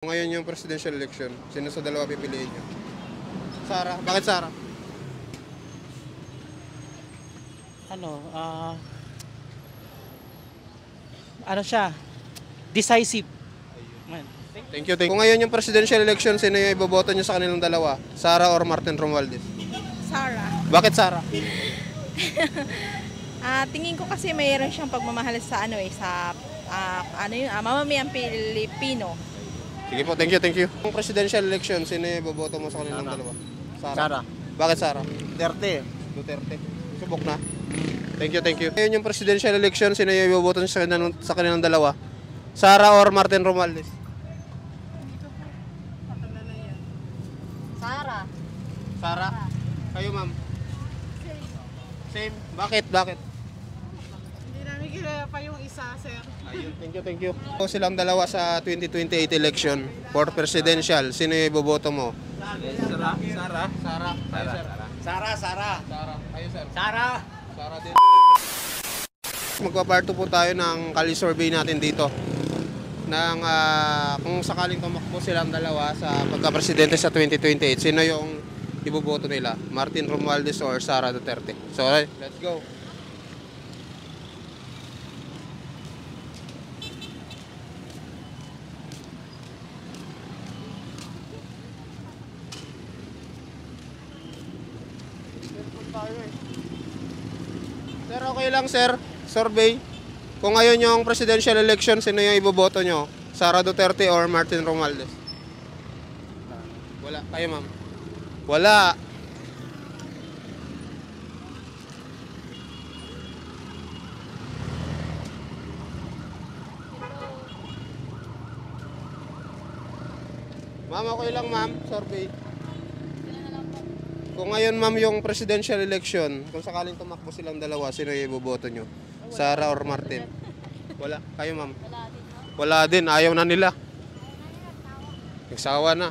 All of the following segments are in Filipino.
Ngayon yung presidential election, sino sa dalawa pipiliin nyo? Sara. Bakit Sara? Ano siya? Decisive. Man. Thank you. Kung ngayon yung presidential election, sino yung iboboto nyo sa kanilang dalawa? Sara or Martin Romualdez? Sara. Bakit Sara? Tingin ko kasi mayroon siyang pagmamahal sa mamamayang Pilipino. Sige po, thank you. Kung presidential election, sino yung iboboto mo sa kanilang dalawa? Sara. Bakit Sara? Duterte. Duterte. Subok na. Thank you. Ngayon yung presidential election, sino yung iboboto nyo sa kanilang dalawa? Sara or Martin Romualdez? Sara. Sara? Kayo ma'am? Same. Bakit? Hindi namin kilala pa yung isa, sir. Ayun, thank you. So, silang dalawa sa 2028 election for presidential. Sino yung iboboto mo? Sara. Sara. Kayo, sir. Sara. Kayo, sir. Sara din. Magpa-part 2 po tayo ng Kali survey natin dito. Kung sakaling tumakbo silang dalawa sa pagka-presidente sa 2028, sino yung iboboto nila? Martin Romualdez or Sara Duterte? So, let's go. Sir, okay lang sir. Survey. Kung ngayon yung presidential election, sino yung iboboto nyo? Sara Duterte or Martin Romualdez? Wala. Kayo ma'am? Wala. Ma'am, okay lang ma'am. Survey. Kung ngayon ma'am yung presidential election, kung sakaling tumakbo silang dalawa, sino yung iboboto nyo? Sara or Martin? Wala. Kayo ma'am? Wala din. Ayaw na nila. Nagsawa na.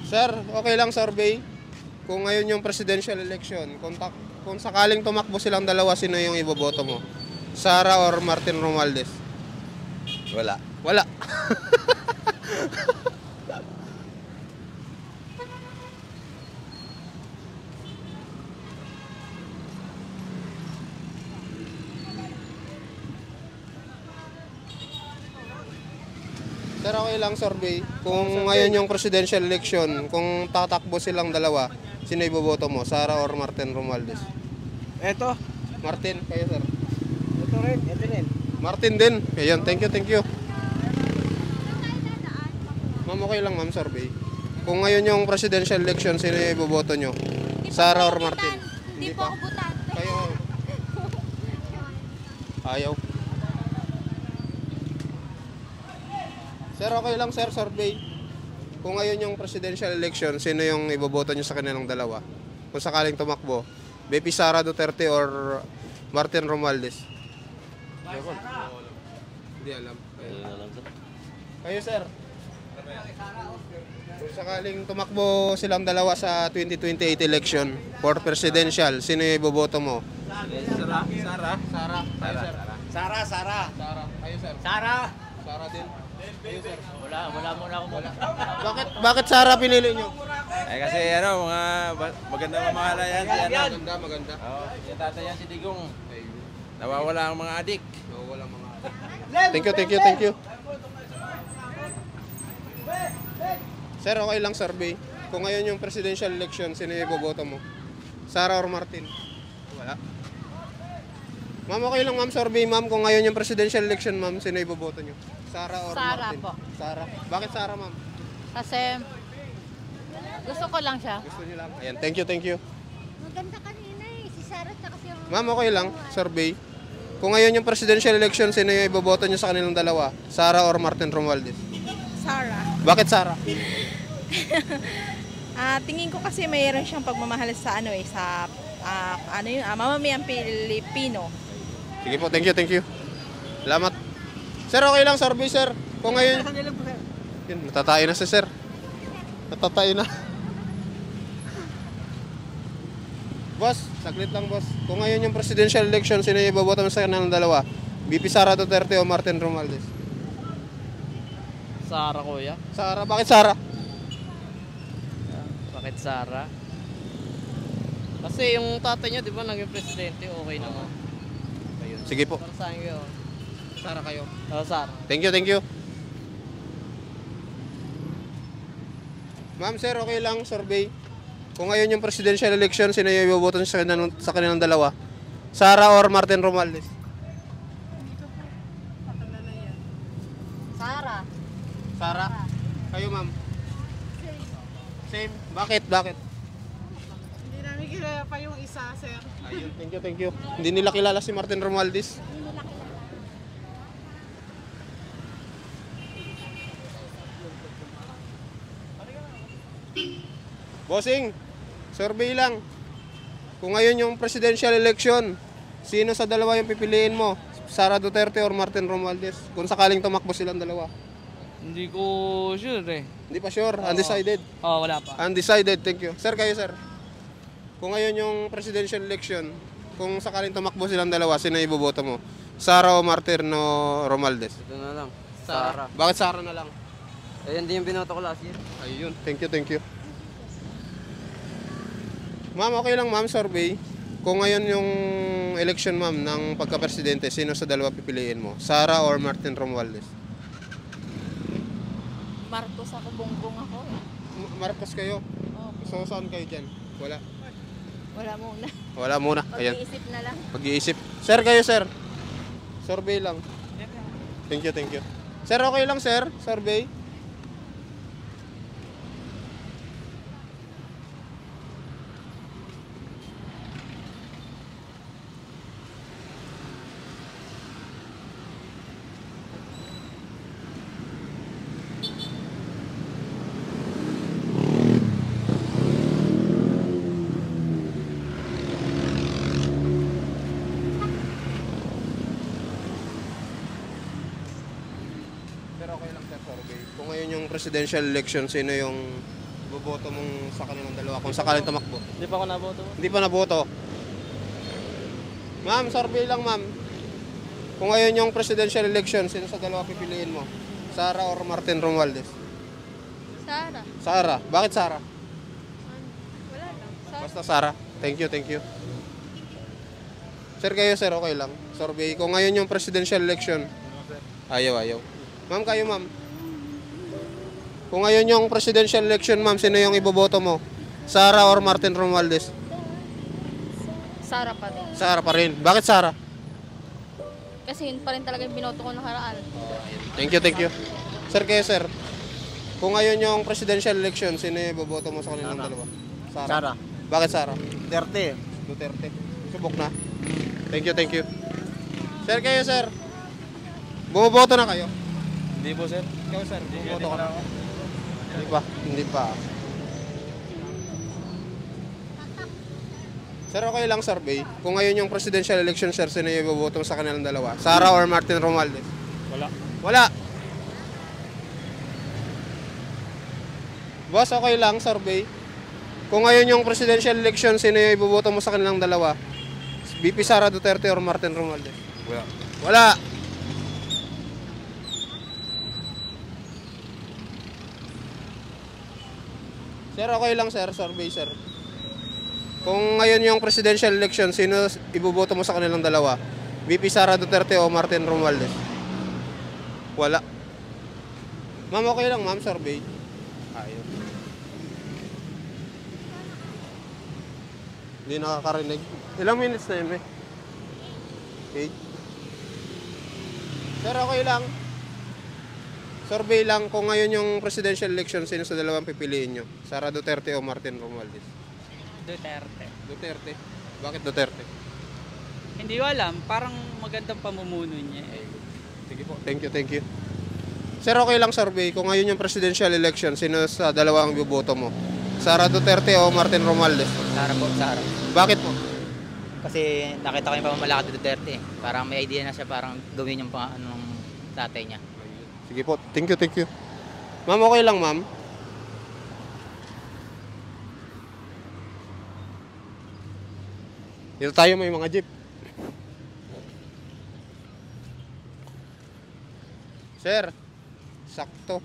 Sir, okay lang survey. Kung ngayon yung presidential election, kung sakaling tumakbo silang dalawa, sino yung iboboto mo? Sara or Martin Romualdez? Wala. Sir, okay lang survey. Kung ngayon yung presidential election, kung tatakbo silang dalawa, sino iboboto mo? Sara or Martin Romualdez? Eto. Martin, kayo sir. Ito rin. Martin din. Ayun, thank you. Ma'am, okay lang ma'am, survey. Kung ngayon yung presidential election, sino yung iboboto nyo? Sara or Martin? Hindi po ako butante. Kayo. Ayaw. Sir, okay lang sir, survey. Kung ngayon yung presidential election, sino yung iboboto nyo sa kanilang dalawa? Kung sakaling tumakbo, BP Sara Duterte or Martin Romualdez? Hindi alam. Kayo sir? Kung sakaling tumakbo silang dalawa sa 2028 election for presidential, sino yung iboboto mo? Sara. Kayo sir? Sara. Kayo sir? Sara din. Kayo sir? Wala muna ako muna. Bakit Sara pinili nyo? Kasi mga magandang mamahala yan. Maganda. Oo, yung tatay yan si Digong. Nawawala ang mga adik. Wala mga. Thank you. Sir, okay lang survey. Kung ngayon yung presidential election, sino yung iboboto mo? Sara or Martin? Wala. Ma'am, okay lang ma'am, survey ma'am. Kung ngayon yung presidential election ma'am, sino yung iboboto nyo? Sara or Sara Martin? po. Sara. Bakit Sara ma'am? Kasi gusto ko lang siya. Gusto niyo lang? Ayan, thank you. Maganda kanina si Sarah at si Ma'am, okay lang, survey. Kung ngayon yung presidential election, sino yung iboboto nyo sa kanilang dalawa? Sara or Martin Romualdez? Sara. Bakit Sara? Tingin ko kasi mayroon siyang pagmamahal sa mamamayang Pilipino. Sige po, thank you. Salamat. Sir, okay lang survey sir. Kung ngayon... Yun, natatay na si sir. Natatay na. Boss, saglit lang boss. Kung ngayon yung presidential election, sino yung iboboto mo sa kanilang dalawa? VP Sara Duterte o Martin Romualdez? Sara, kuya. Sara, bakit Sara? Bakit Sara? Kasi yung tatay niya, di ba, naging presidente, okay naman. Ayun. Sige po. Para saan kayo? Sara kayo. Sara. Thank you, thank you. Ma'am, sir, okay lang, survey. Kung ngayon yung presidential election, sino yung iboboto sa kanilang dalawa? Sara or Martin Romualdez? Sara. Sara? Kayo, ma'am? Same. Bakit? Bakit? Hindi namin kilala pa yung isa, sir. Ayun, thank you, thank you. Hindi nila kilala si Martin Romualdez. Bossing, survey lang. Kung ngayon yung presidential election, sino sa dalawa yung pipiliin mo? Sara Duterte or Martin Romualdez? Kung sakaling tumakbo silang dalawa. Hindi ko sure eh. Hindi pa sure, undecided. Wala pa. Undecided, thank you. Sir, kayo sir. Kung ngayon yung presidential election, kung sakaling tumakbo silang dalawa, sino iboboto mo? Sara o Martin Romualdez? Ito na lang. Sara. Bakit Sara na lang? Ayun din yung binoto ko last year. Ayun, thank you, thank you. Ma'am, okay lang ma'am, survey. Kung ngayon yung election ma'am ng pagka-presidente, sino sa dalawa pipiliin mo? Sara or Martin Romualdez? Marcos ako, bongbong ako. Marcos kayo? Okay. So saan kayo dyan? Wala. Wala muna. Wala muna. Ayan. Mag-iisip na lang. Pag-iisip. Sir, kayo sir. Survey lang. Thank you, thank you. Sir, okay lang sir, survey. Pero okay lang sir, survey. Kung ngayon yung presidential election, sino yung boboto mong sa kanilang dalawa kung sakaling tumakbo? Hindi pa ako naboto. Hindi pa naboto. Ma'am, survey lang ma'am. Kung ngayon yung presidential election, sino sa dalawa pipiliin mo? Sara or Martin Romualdez? Sara. Sara. Bakit Sara? Wala lang. Sara. Basta Sara. Thank you, thank you. Sir, kayo sir, okay lang. Survey. Kung ngayon yung presidential election. Ayaw, ayaw. Ma'am, kayo ma'am. Kung ngayon yung presidential election, ma'am, sino yung iboboto mo? Sara or Martin Romualdez? Sara pa rin. Sara pa rin. Bakit Sara? Kasi yun pa rin talaga yung binoto ko nakaraan. Thank you, thank you. Sir, kayo sir. Kung ngayon yung presidential election, sino yung iboboto mo sa kanilang dalawa? Sara. Bakit Sara? Duterte. Duterte. Subok na. Thank you, thank you. Sir, kayo sir. Bumoboto na kayo? Hindi po, sir. Ikaw sir, bumoboto ka na? Hindi pa. Hindi pa. Sir, okay lang survey. Kung ngayon yung presidential election, sir, sino yung iboboto sa kanilang dalawa? Sara or Martin Romualdez? Wala. Wala. Boss, okay lang survey. Kung ngayon yung presidential election, sino yung iboboto mo sa kanilang dalawa? VP Sara Duterte or Martin Romualdez? Wala. Wala. Sir, okay lang sir, survey sir. Kung ngayon yung presidential election, sino iboboto mo sa kanilang dalawa? VP Sara Duterte o Martin Romualdez? Wala. Ma'am, okay lang ma'am, survey. Ayun. Hindi nakakarinig. Ilang minutes na yun eh? 8. Sir, okay lang. Survey lang kung ngayon yung presidential election, sino sa dalawang pipiliin nyo? Sara Duterte o Martin Romualdez? Duterte. Duterte. Bakit Duterte? Hindi ko alam. Parang magandang pamumuno niya. Sige po. Thank you, thank you. Sir, okay lang survey. Kung ngayon yung presidential election, sino sa dalawang iboboto mo? Sara Duterte o Martin Romualdez? Sara po, Sara. Bakit po? Kasi nakita ko yung pamamalakad ni Duterte. Parang may idea na siya parang gawin yung anong tatay niya. Sige po. Thank you, thank you. Ma'am, okay lang ma'am. Dito tayo may mga jeep. Sir, sakto.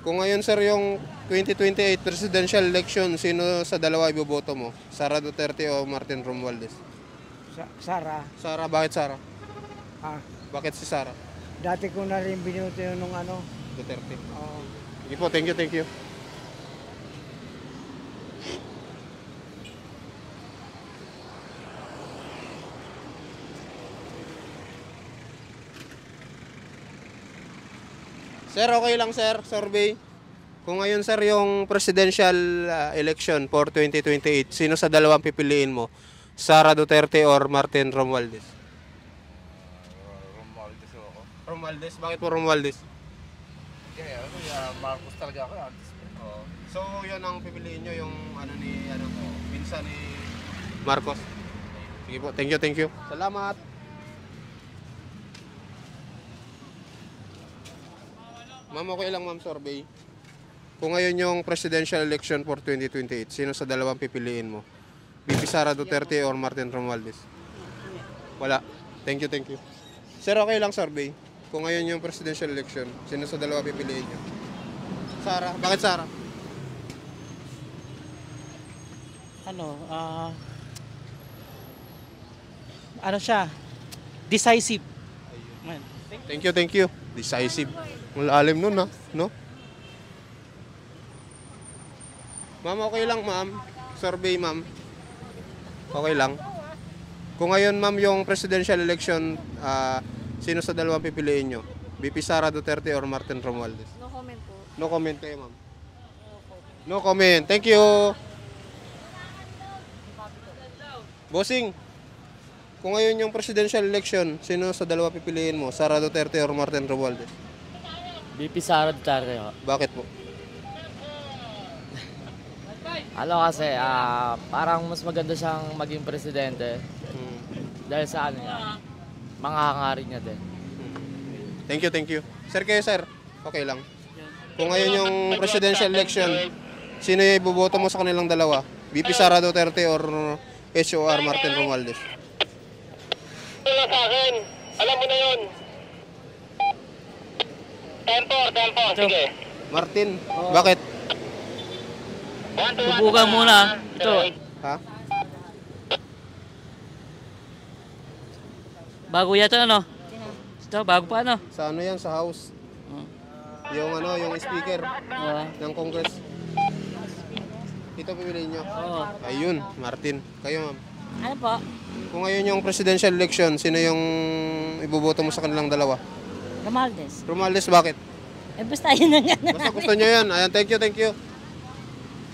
Kung ngayon sir yung 2028 presidential election, sino sa dalawa iboboto mo? Sara Duterte o Martin Romualdez? Sara, Sara, bakit Sara? ah, Bakit si Sara? dati ko na rin binuto yun nung ano. Duterte. Oh, Sige po, thank you, thank you. Sir, okay lang sir, survey. Kung ngayon sir yung presidential election for 2028, sino sa dalawang pipiliin mo? Sara Duterte or Martin Romualdez? Romualdez ako. Romualdez? Bakit po Romualdez? Kaya Marcos talaga ako. Oh. So, yun ang pipiliin nyo, yung pinsa ni Marcos. Sige po, thank you, thank you. Salamat. Ma'am, okay lang ma'am, survey. Kung ngayon yung presidential election for 2028, sino sa dalawang pipiliin mo? VP Sara Duterte or Martin Romualdez? Wala. Thank you, thank you. Sir, okay lang survey. Kung ngayon yung presidential election, sino sa dalawa pipiliin nyo? Sara. Bakit Sara? Ano siya? Decisive. Thank you, thank you. Decisive. Ang lalim nun, ha? No? Ma'am, okay lang, ma'am. Survey, ma'am. Okay lang. Kung ngayon, ma'am, yung presidential election, sino sa dalawang pipiliin nyo? VP Sara Duterte or Martin Romualdez? No comment po. No comment kayo, ma'am. No comment. Thank you. Bossing, kung ngayon yung presidential election, sino sa dalawa pipiliin mo? Sara Duterte or Martin Romualdez? BP Sara Duterte ho. Bakit po? Ano kasi, parang mas maganda siyang maging presidente dahil sa ano niya, mga hangarin niya din. Thank you, thank you. Sir, kayo sir, okay lang. Kung ngayon yung presidential election, sino yung iboboto mo sa kanilang dalawa? VP Sara Duterte or HOR Martin Romualdez? Wala sa akin. Alam mo na yun. Tempo, sige. Martin, bakit? Subukan muna. Ito. Ha? Bago yata ano? Ito, bago pa ano? Sa ano yan, sa house? Yung yung speaker ng Congress. Ito pipiliin nyo? Oo. Ayun, Martin. Kayo ma'am. Ano po? Kung ngayon yung presidential election, sino yung iboboto mo sa kanilang dalawa? Romualdez. Romualdez, bakit? Eh, basta yun na nga. Basta gusto nyo yan. Ayan, thank you, thank you.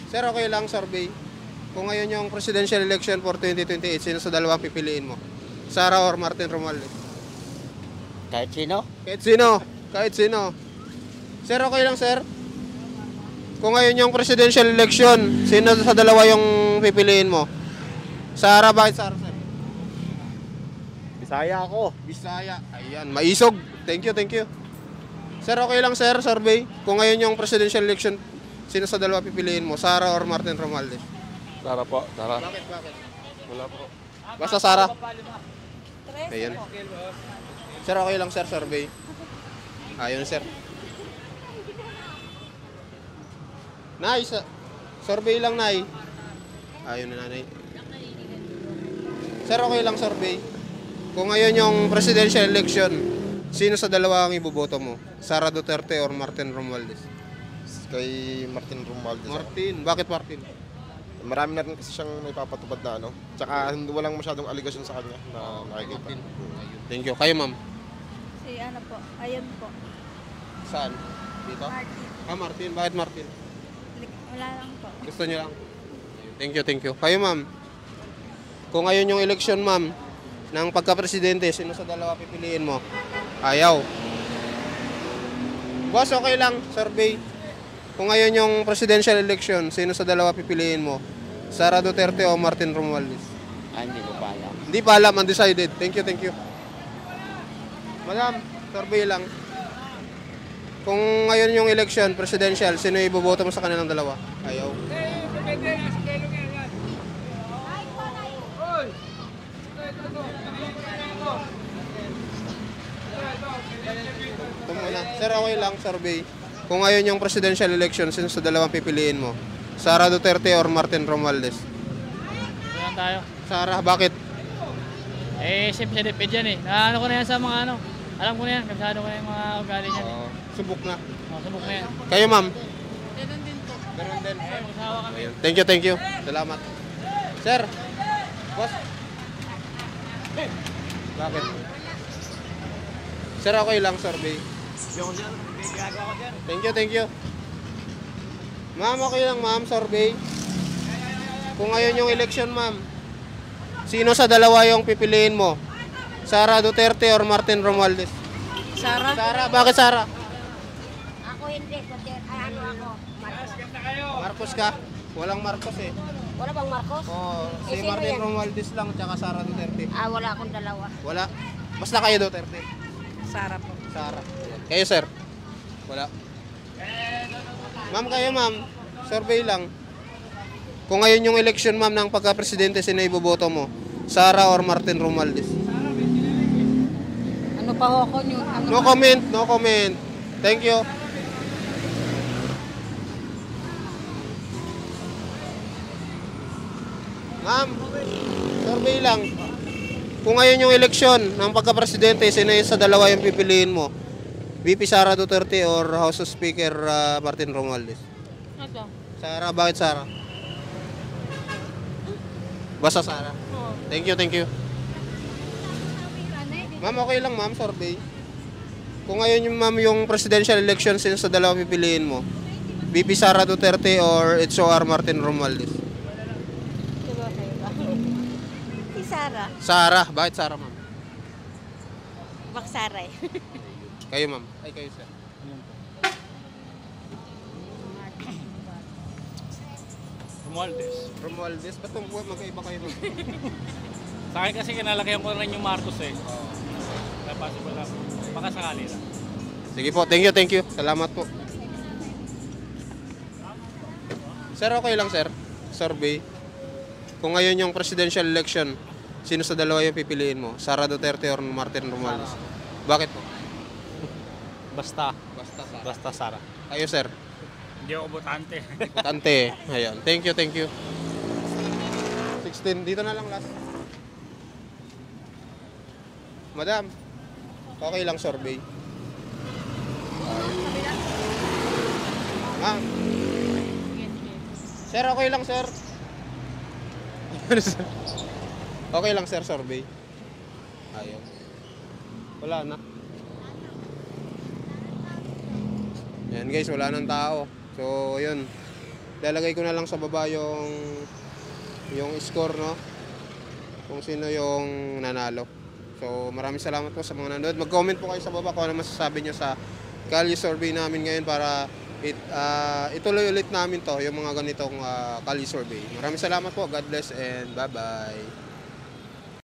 Sir, okay lang, survey. Kung ngayon yung presidential election for 2028, sino sa dalawang pipiliin mo? Sara or Martin Romualdez? Kahit sino? Kahit sino. Kahit sino. Sir, okay lang, sir. Kung ngayon yung presidential election, sino sa dalawa yung pipiliin mo? Sara, bakit Sara, sir? Bisaya ako. Bisaya. Ayan, maisog. Thank you, thank you. Sir, okay lang, sir, survey. Kung ngayon yung presidential election, sino sa dalawa pipiliin mo? Sara or Martin Romualdez? Sara po, Sara. Bakit, bakit? Wala po. Basta Sara. Ayan. Sir, okay lang, sir, survey. Ayun, sir. Nice. Survey lang, Nay. Ayun na, Nanay. Sir, okay lang, survey. Kung ngayon yung presidential election, sino sa dalawa ang iboboto mo? Sara Duterte or Martin Romualdez? Kay Martin Romualdez. Martin. Bakit Martin? Marami na rin kasi siyang may papatupad na ano. Tsaka walang masyadong aligasyon sa kanya na nakikita. Thank you. Kayo, ma'am? Si ano po, ayun po. Saan? Dito? Martin. Martin. Bakit Martin? Wala lang po. Gusto niyo lang? Thank you, thank you. Kayo, ma'am? Kung ngayon yung election, ma'am, ng pagka-presidente, sino sa dalawa pipiliin mo? Ayaw. Boss, okay lang, survey. Kung ngayon yung presidential election, sino sa dalawa pipiliin mo? Sara Duterte o Martin Romualdez? Hindi ko pa alam. Hindi pa alam, undecided. Thank you, thank you. Madam, survey lang. Kung ngayon yung election, presidential, sino iboboto mo sa kanilang dalawa? Ayaw. Ito muna. Sir, okay lang, survey. Kung ngayon yung presidential election, sino sa dalawang pipiliin mo? Sara Duterte or Martin Romualdez? Saan tayo? Sara, bakit? Siyempre depende yan eh. Ano ko na yan sa mga ano. Alam ko na yan, kabisado ko na yung mga ugali niyan. Subok na. Subok na yan. Kayo, ma'am? Ganun din po. Ganun din. Magsawa kami. Thank you, thank you. Salamat. Sir, boss. Bakit? Sir, okay lang, survey. Thank you, thank you. Ma'am, okay lang, ma'am, survey. Kung ngayon yung election, ma'am, sino sa dalawa yung pipiliin mo? Sara Duterte or Martin Romualdez? Sara? Sara, bakit Sara? Ako hindi. Ano ako? Marcos. Marcos ka? Walang Marcos eh. Wala bang Marcos? Oh, si sino Martin yan? Romualdez lang tsaka Sara Duterte. Wala akong dalawa. Wala. Basta kayo Duterte. Sara po. Sara. Kayo sir? Wala. Ma'am, kayo ma'am. Survey lang. Kung ngayon yung election ma'am ng pagka-presidente, sino iboboto mo? Sara or Martin Romualdez? Ano pa ho ako yun? No comment, no comment. Thank you. Ma'am, survey lang. Kung ngayon yung eleksyon ng pagka-presidente, sino sa dalawa yung pipiliin mo? VP Sara Duterte or House of Speaker Martin Romualdez? Ito. Sara, bakit Sara? Basta Sara. Thank you, thank you. Ma'am, okay lang ma'am, survey. Kung ngayon yung ma'am yung presidential election, sino sa dalawa pipiliin mo? VP Sara Duterte or HOR Martin Romualdez? Si Sara. Sara, bakit Sara ma'am? Sara eh. Kayo ma'am. Ay, kayo sir. Romualdez. Romualdez, ba't magkaiba kayo ma'am? Sa akin kasi kinalakihan ko rin yung Marcos eh. Kaya possible lang. Baka sakali lang. Sige po, thank you, thank you. Salamat po. Sir, okay lang sir. Survey. Kung ngayon yung presidential election, sino sa dalawa yung pipiliin mo? Sara Duterte or Martin Romualdez? Bakit po? Basta. Sara. Basta Sara. Kayo sir. Hindi ako botante. Tante. Ayan. Thank you, thank you. 16. Dito na lang last. Madam, okay lang survey. Ma'am. Sir, okay lang sir. Okay lang sir, survey. Ayun. Wala na. Yan guys, wala nang tao. So, yun. Lalagay ko na lang sa baba yung score, no? Kung sino yung nanalo. So, maraming salamat po sa mga nanood. Mag-comment po kayo sa baba kung ano masasabi nyo sa Kalye survey namin ngayon para ituloy ulit namin to, yung mga ganitong Kalye survey. Maraming salamat po. God bless and bye-bye.